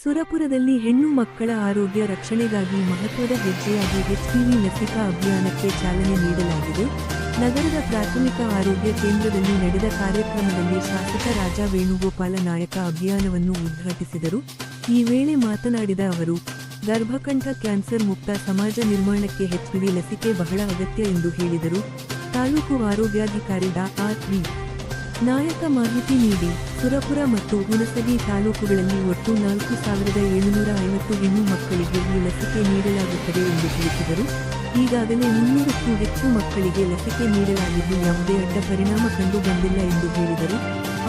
ಸುರಪುರದಲ್ಲಿ ಹೆಣ್ಣು ಮಕ್ಕಳ ಆರೋಗ್ಯ ರಕ್ಷಣೆಗಾಗಿ ಮಹತ್ವದ ಹೆಜ್ಜೆಯಾಗಿ HPV ಲಸಿಕಾ ಅಭಿಯಾನಕ್ಕೆ ಚಾಲನೆ ನೀಡಲಾಗಿದೆ. ನಗರದ ಪ್ರಾಥಮಿಕ ಆರೋಗ್ಯ ಕೇಂದ್ರದಲ್ಲಿ ನಡೆದ ಕಾರ್ಯಕ್ರಮದಲ್ಲಿ ಶಾಸಕ ರಾಜಾ ವೇಣುಗೋಪಾಲ ನಾಯಕ ಅಭಿಯಾನವನ್ನು ಉದ್ಘಾಟಿಸಿದರು. ಈ ವೇಳೆ ಮಾತನಾಡಿದ ಅವರು, ಗರ್ಭಕಂಠ ಕ್ಯಾನ್ಸರ್ ಮುಕ್ತ ಸಮಾಜ ನಿರ್ಮಾಣಕ್ಕೆ HPV ಲಸಿಕೆ ಬಹಳ ಅಗತ್ಯ ಎಂದು ಹೇಳಿದರು. ತಾಲೂಕು ಆರೋಗ್ಯಾಧಿಕಾರಿ ಡಾ. ಆರ್.ವಿ. ನಾಯಕ ಮಾಹಿತಿ ನೀಡಿ, ಸುರಪುರ ಮತ್ತು ಹುಣಸಗಿ ತಾಲೂಕುಗಳಲ್ಲಿ ಒಟ್ಟು 4750 ಹೆಣ್ಣು ಮಕ್ಕಳಿಗೆ ಈ ಲಸಿಕೆ ನೀಡಲಾಗುತ್ತದೆ ಎಂದು ತಿಳಿಸಿದರು. ಈಗಾಗಲೇ 300ಕ್ಕೂ ಹೆಚ್ಚು ಮಕ್ಕಳಿಗೆ ಲಸಿಕೆ ನೀಡಲಾಗಿದ್ದು ಯಾವುದೇ ಅಡ್ಡ ಪರಿಣಾಮ ಕಂಡು ಬಂದಿಲ್ಲ ಎಂದು ಹೇಳಿದರು.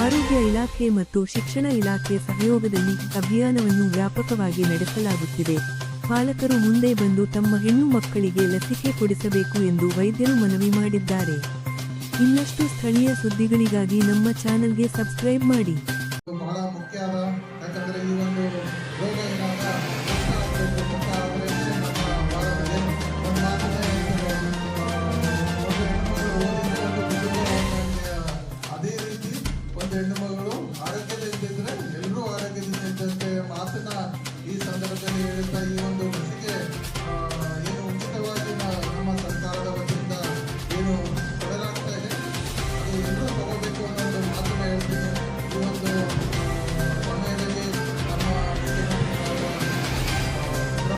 ಆರೋಗ್ಯ ಇಲಾಖೆ ಮತ್ತು ಶಿಕ್ಷಣ ಇಲಾಖೆ ಸಹಯೋಗದಲ್ಲಿ ಅಭಿಯಾನವನ್ನು ವ್ಯಾಪಕವಾಗಿ ನಡೆಸಲಾಗುತ್ತಿದೆ. ಪಾಲಕರು ಮುಂದೆ ಬಂದು ತಮ್ಮ ಹೆಣ್ಣು ಮಕ್ಕಳಿಗೆ ಲಸಿಕೆ ಕೊಡಿಸಬೇಕು ಎಂದು ವೈದ್ಯರು ಮನವಿ ಮಾಡಿದ್ದಾರೆ. ಇನ್ನಷ್ಟು ಸ್ಥಳೀಯ ಸುದ್ದಿಗಳಿಗಾಗಿ ನಮ್ಮ ಚಾನೆಲ್ಗೆ ಸಬ್ಸ್ಕ್ರೈಬ್ ಮಾಡಿ. ಬಹಳ ಮುಖ್ಯ ಅದ. ಯಾಕಂದ್ರೆ ಈ ಒಂದು ರೋಗ ಏನಾದ ಅದೇ ರೀತಿ ಒಂದು ಹೆಣ್ಣು ಮಗಳು ಆರೋಗ್ಯದಿಂದ ಇದ್ರೆ ಎಲ್ಲರೂ ಆರೋಗ್ಯದಿಂದ ಇದ್ದಂತೆ ಮಾತನ್ನ ಈ ಸಂದರ್ಭದಲ್ಲಿ ಹೇಳುತ್ತಾ, ಈ ಒಂದು ಲಸಿಕೆ ಏನು ಉಚಿತವಾಗಿ ನಮ್ಮ ಸರ್ಕಾರದ ವತಿಯಿಂದ ಏನು ಕೊಡಲಾಗ್ತಾ ಇದೆ ಅದು